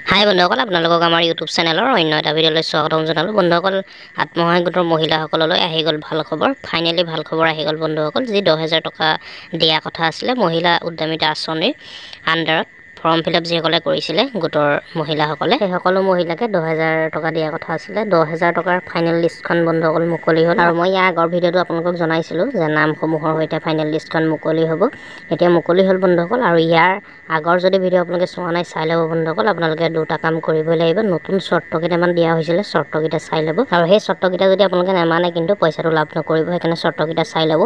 হাই বন্ধুসকল, আপোনালোকক আমাৰ ইউটিউব চেনেলৰ অন্য এটা ভিডিঅ'লৈ স্বাগতম জনালোঁ। বন্ধুসকল, আত্মসহায়ক গোটৰ মহিলাসকললৈ আহি গ'ল ভাল খবৰ। ফাইনেলি ভাল খবৰ আহি গ'ল বন্ধুসকল। যি 10,000 টকা দিয়া কথা আছিলে মহিলা উদ্যমিতা আঁচনিৰ আণ্ডাৰত ফৰ্ম ফিল আপ যিসকলে কৰিছিলে গোটৰ মহিলাসকলে, সেই সকলো মহিলাকে 10,000 টকা দিয়া কথা আছিলে। 10,000 টকাৰ ফাইনেল লিষ্টখন বন্ধুসকল মুকলি হ'ল। আৰু মই ইয়াৰ আগৰ ভিডিঅ'টো আপোনালোকক জনাইছিলোঁ যে নামসমূহৰ সৈতে ফাইনেল লিষ্টখন মুকলি হ'ব। এতিয়া মুকলি হ'ল বন্ধুসকল। আৰু ইয়াৰ আগৰ যদি ভিডিঅ' আপোনালোকে চোৱা নাই চাই ল'ব বন্ধুসকল। আপোনালোকে দুটা কাম কৰিবই লাগিব। নতুন চৰ্ত কেইটামান দিয়া হৈছিলে, চৰ্তকেইটা চাই ল'ব। আৰু সেই চৰ্তকেইটা যদি আপোনালোকে নেমানে কিন্তু পইচাটো লাভ নকৰিব। সেইকাৰণে চৰ্তকেইটা চাই ল'ব।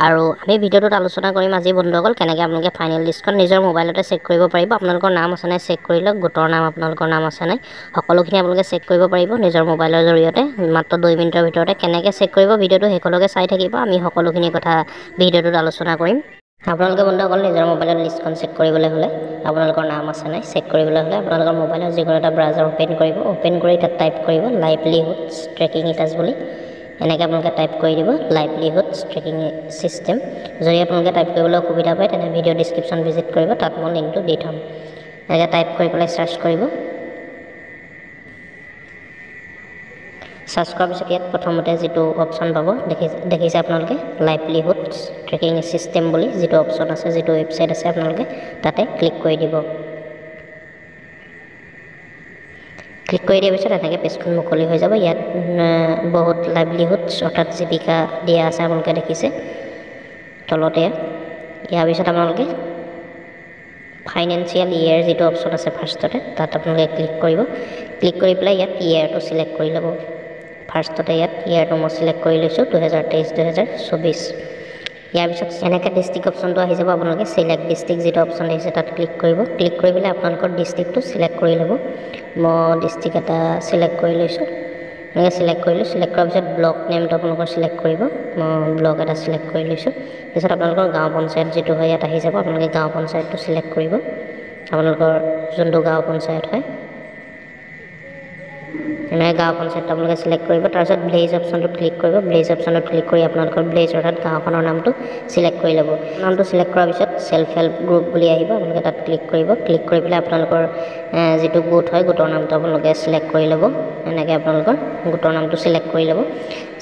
আৰু আমি ভিডিঅ'টোত আলোচনা কৰিম আজি বন্ধুসকল কেনেকৈ আপোনালোকে ফাইনেল লিষ্টখন নিজৰ মোবাইলতে চেক কৰিব পাৰিব। আপোনালোকৰ নাম আছে নাই চেক কৰি লওক, গোটৰ নাম আপোনালোকৰ নাম আছে নাই, সকলোখিনি আপোনালোকে চেক কৰিব পাৰিব নিজৰ মোবাইলৰ জৰিয়তে। মাত্ৰ 2 মিনিটৰ ভিতৰতে কেনেকৈ চেক কৰিব ভিডিঅ'টো শেষলৈকে চাই থাকিব। আমি সকলোখিনি কথা ভিডিঅ'টোত আলোচনা কৰিম। আপোনালোকে বন্ধুসকল নিজৰ মোবাইলত লিষ্টখন চেক কৰিবলৈ হ'লে আপোনালোকৰ নাম আছে নাই চেক কৰিবলৈ হ'লে আপোনালোকৰ মোবাইলৰ যিকোনো এটা ব্ৰাউজাৰ অ'পেন কৰিব। অ'পেন কৰি তাত টাইপ কৰিব লাইভলিহুডছ ট্ৰেকিং ইটাছ বুলি। এনেকৈ আপোনালোকে টাইপ কৰি দিব লাইভলিহুডছ ট্ৰেকিং ছিষ্টেম। যদি আপোনালোকে টাইপ কৰিবলৈ অসুবিধা পায় তেনে ভিডিঅ' ডিছক্ৰিপশ্যন ভিজিট কৰিব, তাত মই লিংকটো দি থ'ম। এনেকৈ টাইপ কৰি পেলাই চাৰ্চ কৰিব। চাৰ্চ কৰাৰ পিছত ইয়াত প্ৰথমতে যিটো অপশ্যন পাব দেখিছে আপোনালোকে লাইভলিহুডছ ট্ৰেকিং ছিষ্টেম বুলি যিটো অপশ্যন আছে, যিটো ৱেবছাইট আছে, আপোনালোকে তাতে ক্লিক কৰি দিব। ক্লিক কৰি দিয়াৰ পিছত এনেকৈ পেজখন মুকলি হৈ যাব। ইয়াত বহুত লাইভলিহুডছ অৰ্থাৎ জীৱিকা দিয়া আছে, আপোনালোকে দেখিছে তলতে। ইয়াৰ পিছত আপোনালোকে ফাইনেন্সিয়েল ইয়েৰ যিটো অপশ্যন আছে ফাৰ্ষ্টতে, তাত আপোনালোকে ক্লিক কৰিব। ক্লিক কৰি পেলাই ইয়াত ইয়েৰটো চিলেক্ট কৰি ল'ব। ফাৰ্ষ্টতে ইয়াত ইয়েৰটো মই চিলেক্ট কৰি লৈছোঁ 2023-2024। ইয়াৰ পিছত এনেকৈ ডিষ্ট্ৰিক্ট অপশ্যনটো আহি যাব। আপোনালোকে চিলেক্ট ডিষ্ট্ৰিক্ট যিটো অপশ্যন আহিছে তাত ক্লিক কৰিব। ক্লিক কৰি পেলাই আপোনালোকৰ ডিষ্ট্ৰিক্টটো চিলেক্ট কৰি ল'ব। মই ডিষ্ট্ৰিক্ট এটা চিলেক্ট কৰি লৈছোঁ। এনেকৈ চিলেক্ট কৰিলোঁ। চিলেক্ট কৰাৰ পিছত ব্লক নেমটো আপোনালোকৰ চিলেক্ট কৰিব। মই ব্লক এটা চিলেক্ট কৰি লৈছোঁ। তাৰপিছত আপোনালোকৰ গাঁও পঞ্চায়ত যিটো হয় ইয়াত আহি যাব। আপোনালোকে গাঁও পঞ্চায়তটো চিলেক্ট কৰিব, আপোনালোকৰ যোনটো গাঁও পঞ্চায়ত হয়। এনেকৈ গাঁও পঞ্চায়তটো আপোনালোকে চিলেক্ট কৰিব। তাৰপিছত ভিলেজ অপশ্যনটোত ক্লিক কৰিব। ভিলেজ অপশ্যনটোত ক্লিক কৰি আপোনালোকৰ ভিলেজ অৰ্থাৎ গাঁওখনৰ নামটো চিলেক্ট কৰি ল'ব। নামটো চিলেক্ট কৰাৰ পিছত ছেল্ফ হেল্প গ্ৰুপ বুলি আহিব, আপোনালোকে তাত ক্লিক কৰিব। ক্লিক কৰি পেলাই আপোনালোকৰ যিটো গোট হয় গোটৰ নামটো আপোনালোকে চিলেক্ট কৰি ল'ব। এনেকৈ আপোনালোকৰ গোটৰ নামটো চিলেক্ট কৰি ল'ব।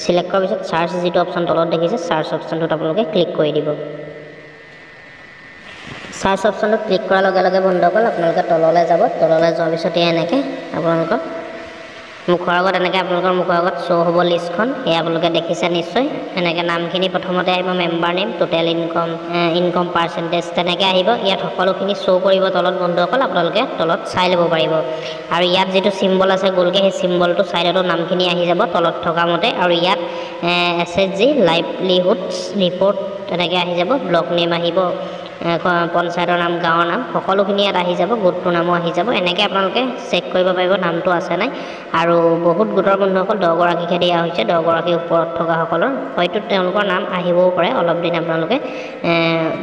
চিলেক্ট কৰাৰ পিছত চাৰ্চ যিটো অপশ্যন তলত দেখিছে চাৰ্চ অপশ্যনটোত আপোনালোকে ক্লিক কৰি দিব। চাৰ্চ অপশ্যনটোত ক্লিক কৰাৰ লগে লগে বন্ধুসকল আপোনালোকে তললৈ যাব। তললৈ যোৱাৰ পিছতে এনেকৈ আপোনালোকৰ মুখৰ আগত আপোনালোকৰ মুখৰ আগত শ্ব' হ'ব লিষ্টখন। সেয়া আপোনালোকে দেখিছে নিশ্চয়। এনেকৈ নামখিনি প্ৰথমতে আহিব, member name, total income percentage তেনেকৈ আহিব। ইয়াত সকলোখিনি শ্ব' কৰিব তলত বন্ধুসকল, আপোনালোকে তলত চাই ল'ব পাৰিব। আৰু ইয়াত যিটো চিম্বল আছে গ'লকৈ, সেই চিম্বলটো ছাইডতো নামখিনি আহি যাব তলত থকা মতে। আৰু ইয়াত SHG লাইভলিহুডছ ৰিপৰ্ট তেনেকৈ আহি যাব। ব্লক নেম আহিব, পঞ্চায়তৰ নাম, গাঁৱৰ নাম, সকলোখিনি ইয়াত আহি যাব। গোটটোৰ নামো আহি যাব। এনেকৈ আপোনালোকে চেক কৰিব পাৰিব নামটো আছে নাই। আৰু বহুত গোটৰ বন্ধুসকল 10 গৰাকীহে দিয়া হৈছে। 10 গৰাকীৰ ওপৰত থকাসকলৰ হয়তো তেওঁলোকৰ নাম আহিবও পাৰে। অলপ দিন আপোনালোকে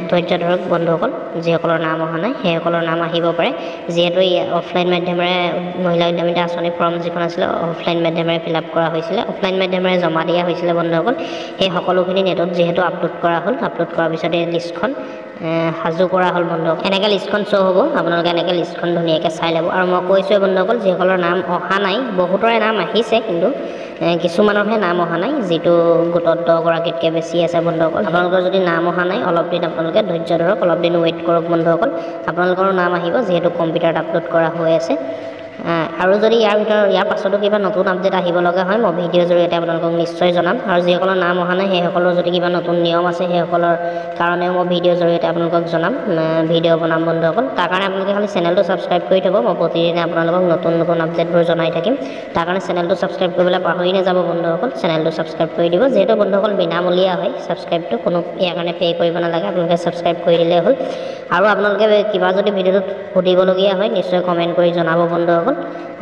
ধৈৰ্য ধৰক বন্ধুসকল। যিসকলৰ নাম অহা নাই সেইসকলৰ নাম আহিব পাৰে। যিহেতু অফলাইন মাধ্যমেৰে মহিলা উদ্যমিতা আঁচনি ফৰ্ম যিখন আছিলে অফলাইন মাধ্যমেৰে ফিল আপ কৰা হৈছিলে, অফলাইন মাধ্যমেৰে জমা দিয়া হৈছিলে বন্ধুসকল। সেই সকলোখিনি নেটত যিহেতু আপলোড কৰা হ'ল, আপলোড কৰাৰ পিছত এই লিষ্টখন সাজু কৰা হ'ল বন্ধুসকল। এনেকৈ লিষ্টখন শ্ব' হ'ব। আপোনালোকে এনেকৈ লিষ্টখন ধুনীয়াকৈ চাই ল'ব। আৰু মই কৈছোঁৱে বন্ধুসকল যিসকলৰ নাম অহা নাই, বহুতৰে নাম আহিছে কিন্তু কিছুমানৰহে নাম অহা নাই, যিটো গোটত 10 গৰাকীতকৈ বেছি আছে বন্ধুসকল। আপোনালোকৰ যদি নাম অহা নাই অলপ দিন আপোনালোকে ধৈৰ্য ধৰক, অলপ দিন ৱেইট কৰক বন্ধুসকল। আপোনালোকৰো নাম আহিব যিহেতু কম্পিউটাৰত আপলোড কৰা হৈ আছে। আৰু যদি ইয়াৰ পাছতো কিবা নতুন আপডেট আহিব লগা হয় মই ভিডিঅ'ৰ জৰিয়তে আপোনালোকক নিশ্চয় জনাম। আৰু যিসকলৰ নাম অহা নাই সেইসকলৰ যদি কিবা নতুন নিয়ম আছে সেইসকলৰ কাৰণেও মই ভিডিঅ'ৰ জৰিয়তে আপোনালোকক জনাম, ভিডিঅ' বনাম বন্ধুসকল। তাৰ কাৰণে আপোনালোকে খালি চেনেলটো ছাবস্ক্ৰাইব কৰি থ'ব। মই প্ৰতিদিনে আপোনালোকক নতুন নতুন আপডেটবোৰ জনাই থাকিম। তাৰ কাৰণে চেনেলটো ছাবস্ক্ৰাইব কৰিবলৈ পাহৰি নাযাব বন্ধুসকল। চেনেলটো ছাবস্ক্ৰাইব কৰি দিব। যিহেতু বন্ধুসকল বিনামূলীয়া হয় ছাবস্ক্ৰাইবটো, কোনো ইয়াৰ কাৰণে পে' কৰিব নালাগে। আপোনালোকে ছাবস্ক্ৰাইব কৰি দিলেই হ'ল। আৰু আপোনালোকে কিবা যদি ভিডিঅ'টোত সুধিবলগীয়া হয় নিশ্চয় কমেণ্ট কৰি জনাব বন্ধুসকল।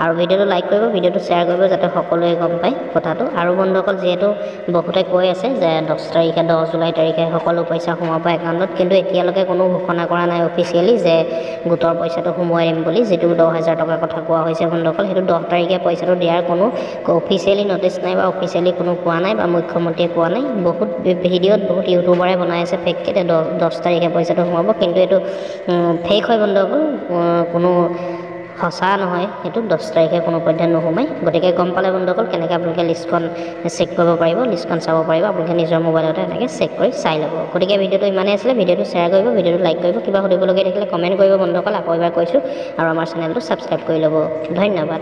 আৰু ভিডিঅ'টো লাইক কৰিব, ভিডিঅ'টো শ্বেয়াৰ কৰিব যাতে সকলোৱে গম পায় কথাটো। আৰু বন্ধুসকল যিহেতু বহুতে কৈ আছে যে 10 জুলাই তাৰিখে সকলো পইচা সোমাব একাউণ্টত, কিন্তু এতিয়ালৈকে কোনো ঘোষণা কৰা নাই অফিচিয়েলি যে গোটৰ পইচাটো সোমোৱাই দিম বুলি। যিটো 10,000 টকাৰ কথা কোৱা হৈছে বন্ধুসকল, সেইটো 10 তাৰিখে পইচাটো দিয়াৰ কোনো অফিচিয়েলি ন'টিছ নাই বা অফিচিয়েলি কোনো কোৱা নাই বা মুখ্যমন্ত্ৰীয়ে কোৱা নাই। বহুত ভিডিঅ'ত বহুত ইউটিউবাৰে বনাই আছে ফেককৈ 10 তাৰিখে পইচাটো সোমাব, কিন্তু এইটো ফেক হয় বন্ধুসকল। কোনো সঁচা নহয় সেইটো 10 তাৰিখে কোনো পধ্যে নোসোমাই গতিকে গম পালে বন্ধুসকল কেনেকৈ আপোনালোকে লিষ্টখন চেক কৰিব পাৰিব লিষ্টখন চাব পাৰিব আপোনালোকে নিজৰ মোবাইলতে এনেকৈ চেক কৰি চাই ল'ব গতিকে ভিডিঅ'টো ইমানেই আছিলে ভিডিঅ'টো শ্বেয়াৰ কৰিব ভিডিঅ'টো লাইক কৰিব কিবা সুধিবলগীয়া থাকিলে কমেণ্ট কৰিব বন্ধুসকল আকৌ এবাৰ কৈছোঁ আৰু আমাৰ চেনেলটো ছাবস্ক্ৰাইব কৰি ল'ব ধন্যবাদ